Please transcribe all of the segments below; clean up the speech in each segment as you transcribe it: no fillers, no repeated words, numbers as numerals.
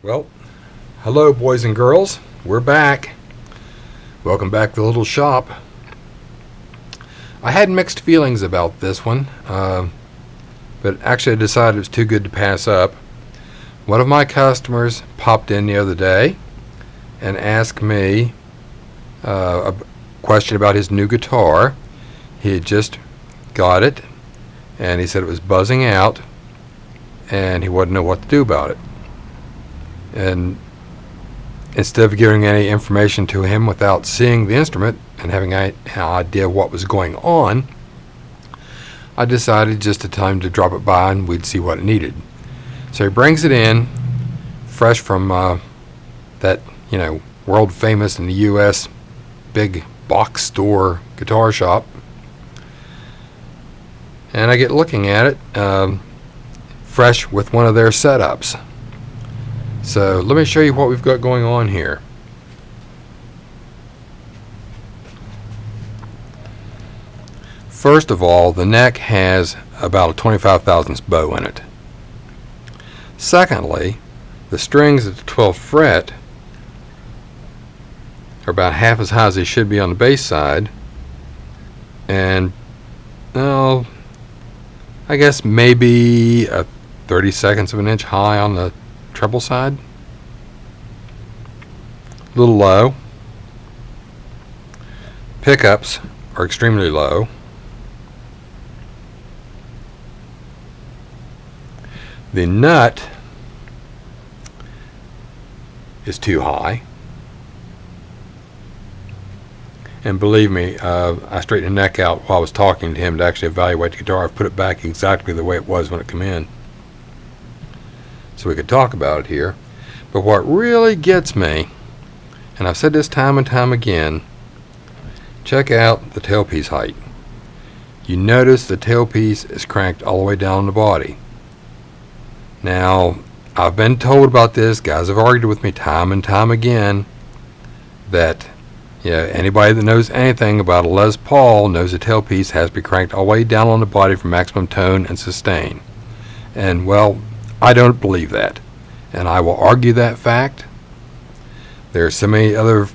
Well, hello boys and girls. We're back. Welcome back to the little shop. I had mixed feelings about this one, but actually I decided it was too good to pass up. One of my customers popped in the other day and asked me a question about his new guitar. He had just got it, and he said it was buzzing out, and he wouldn't know what to do about it. And instead of giving any information to him without seeing the instrument and having an idea of what was going on, I decided just a time to drop it by and we'd see what it needed. So he brings it in, fresh from that, world famous in the U.S. big box store guitar shop. And I get looking at it, fresh with one of their setups. So let me show you what we've got going on here. First of all, the neck has about a 25 thousandths bow in it. Secondly, the strings at the 12th fret are about half as high as they should be on the bass side, and I guess maybe a 32 of an inch high on the treble side. A little low. Pickups are extremely low. The nut is too high. And believe me, I straightened the neck out while I was talking to him to actually evaluate the guitar. I've put it back exactly the way it was when it came in, so we could talk about it here. But what really gets me, and I've said this time and time again, check out the tailpiece height. You notice the tailpiece is cranked all the way down the body. Now, I've been told about this, guys have argued with me time and time again, that anybody that knows anything about a Les Paul knows the tailpiece has to be cranked all the way down on the body for maximum tone and sustain. And well, I don't believe that, and I will argue that fact. There are so many other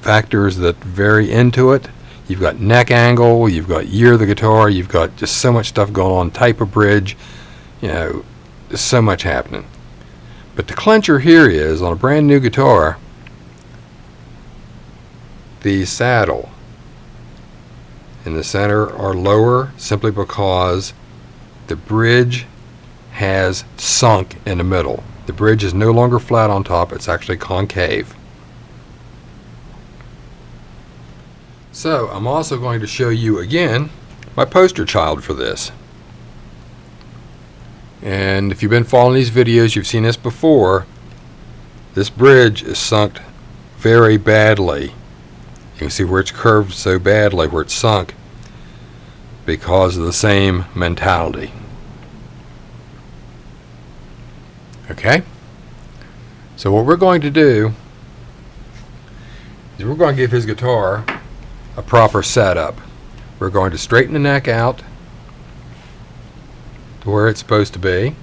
factors that vary into it. You've got neck angle, you've got year of the guitar, you've got just so much stuff going on, type of bridge, there's so much happening. But the clincher here is, on a brand new guitar, the saddle in the center are lower simply because the bridge has sunk in the middle. The bridge is no longer flat on top, it's actually concave. So I'm also going to show you again my poster child for this. And if you've been following these videos, you've seen this before. This bridge is sunk very badly. You can see where it's curved so badly, where it's sunk, because of the same mentality. Okay? So what we're going to do is we're going to give his guitar a proper setup. We're going to straighten the neck out to where it's supposed to be.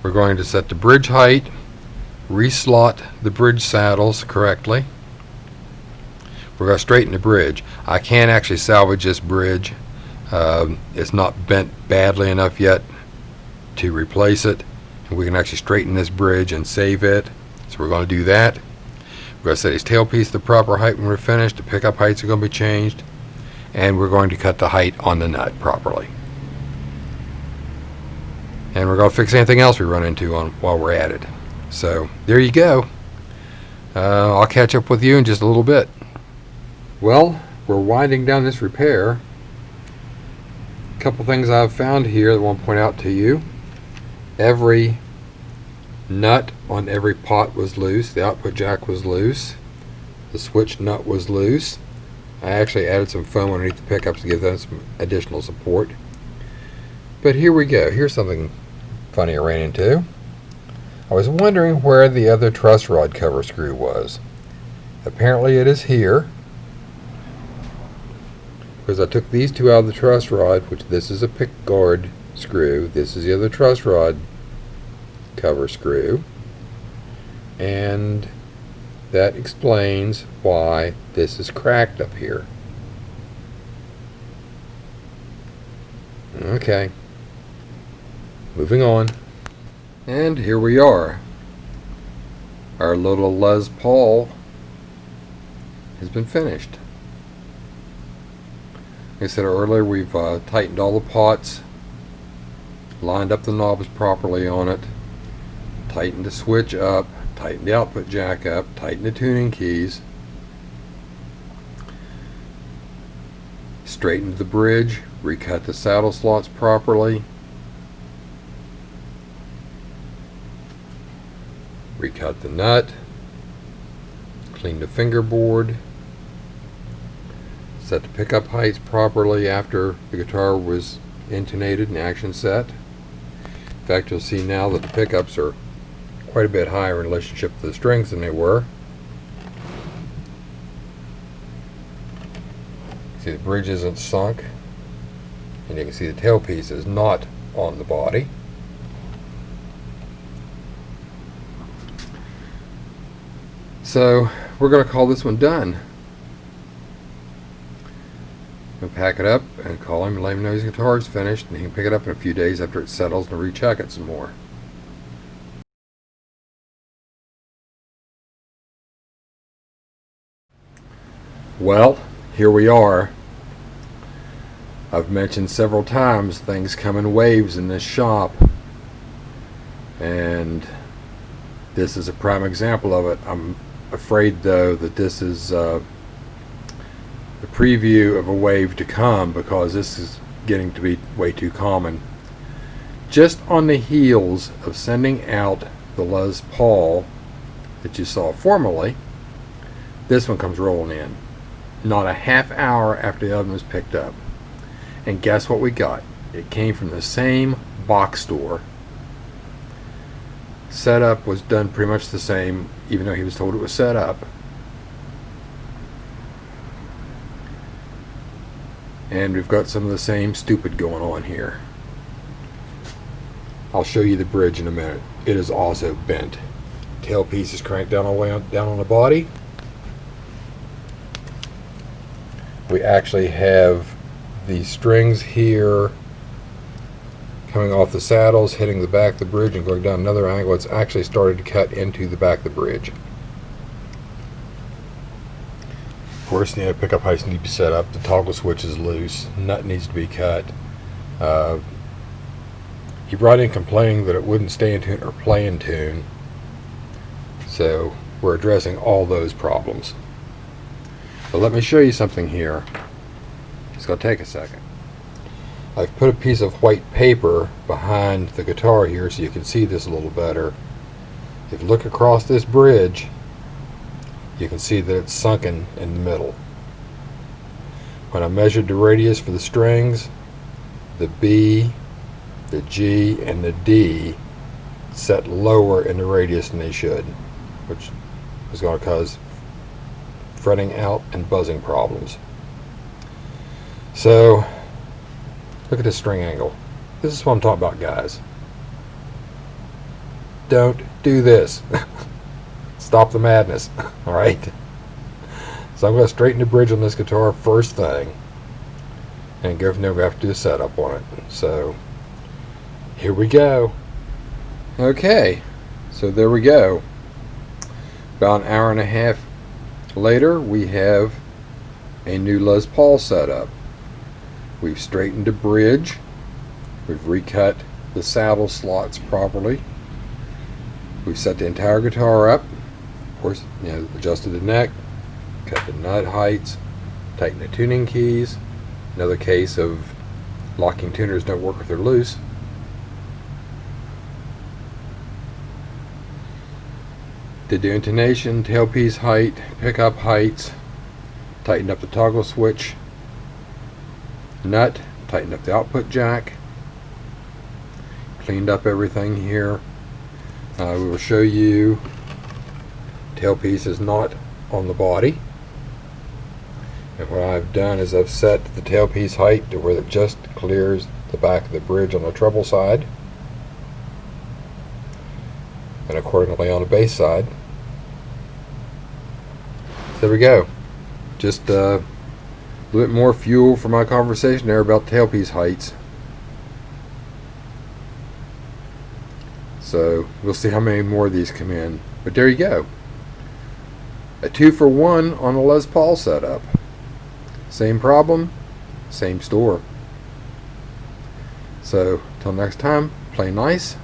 We're going to set the bridge height, reslot the bridge saddles correctly. We're going to straighten the bridge. I can't actually salvage this bridge. It's not bent badly enough yet to replace it. And we can actually straighten this bridge and save it. So we're going to do that. We're going to set his tailpiece the proper height when we're finished. The pickup heights are going to be changed. And we're going to cut the height on the nut properly. And we're going to fix anything else we run into while we're at it. So there you go. I'll catch up with you in just a little bit. Well, we're winding down this repair. A couple things I've found here that I want to point out to you. Every nut on every pot was loose. The output jack was loose. The switch nut was loose. I actually added some foam underneath the pickups to give them some additional support. But here we go. Here's something funny I ran into. I was wondering where the other truss rod cover screw was. Apparently it is here, because I took these two out of the truss rod, which this is a pick guard screw, this is the other truss rod cover screw, and that explains why this is cracked up here. Okay, moving on. And here we are. Our little Les Paul has been finished. Like I said earlier, we've tightened all the pots, lined up the knobs properly on it, tightened the switch up, tightened the output jack up, tightened the tuning keys, straightened the bridge, recut the saddle slots properly, recut the nut, cleaned the fingerboard, set the pickup heights properly after the guitar was intonated and action set. In fact, you'll see now that the pickups are quite a bit higher in relationship to the strings than they were. See, the bridge isn't sunk, and you can see the tailpiece is not on the body. So we're going to call this one done. We'll pack it up and call him and let him know his guitar is finished, and he can pick it up in a few days after it settles and recheck it some more. Well, here we are. I've mentioned several times things come in waves in this shop, and this is a prime example of it. I'm afraid though that this is the preview of a wave to come, because this is getting to be way too common. Just on the heels of sending out the Les Paul that you saw formerly, this one comes rolling in not a half hour after the other one was picked up. And guess what we got? It came from the same box store. Setup was done pretty much the same, even though he was told it was set up. And we've got some of the same stupid going on here. I'll show you the bridge in a minute. It is also bent. Tailpiece is cranked down all the way down on the body. We actually have the strings here coming off the saddles, hitting the back of the bridge and going down another angle. It's actually started to cut into the back of the bridge. Of course, the pickup heights need to be set up. The toggle switch is loose. Nut needs to be cut. He brought in complaining that it wouldn't stay in tune or play in tune. So we're addressing all those problems. But let me show you something here. It's going to take a second. I've put a piece of white paper behind the guitar here so you can see this a little better. If you look across this bridge, you can see that it's sunken in the middle. When I measured the radius for the strings, the B, the G, and the D set lower in the radius than they should, which is going to cause fretting out and buzzing problems. So look at this string angle. This is what I'm talking about, guys. Don't do this. Stop the madness. Alright? So I'm going to straighten the bridge on this guitar first thing, and go from there. We have to do a setup on it. So here we go. Okay, so there we go. About an hour and a half later, we have a new Les Paul setup. We've straightened the bridge. We've recut the saddle slots properly. We've set the entire guitar up. Of course, adjusted the neck, cut the nut heights, tightened the tuning keys. Another case of locking tuners don't work if they're loose. Did the intonation, tailpiece height, pickup heights, tightened up the toggle switch nut, tightened up the output jack, cleaned up everything here. We will show you tailpiece is not on the body, and what I've done is I've set the tailpiece height to where it just clears the back of the bridge on the treble side, and accordingly on the bass side. There we go. Just a little bit more fuel for my conversation there about tailpiece heights. So we'll see how many more of these come in. But there you go. A 2-for-1 on a Les Paul setup. Same problem, same store. So till next time, play nice.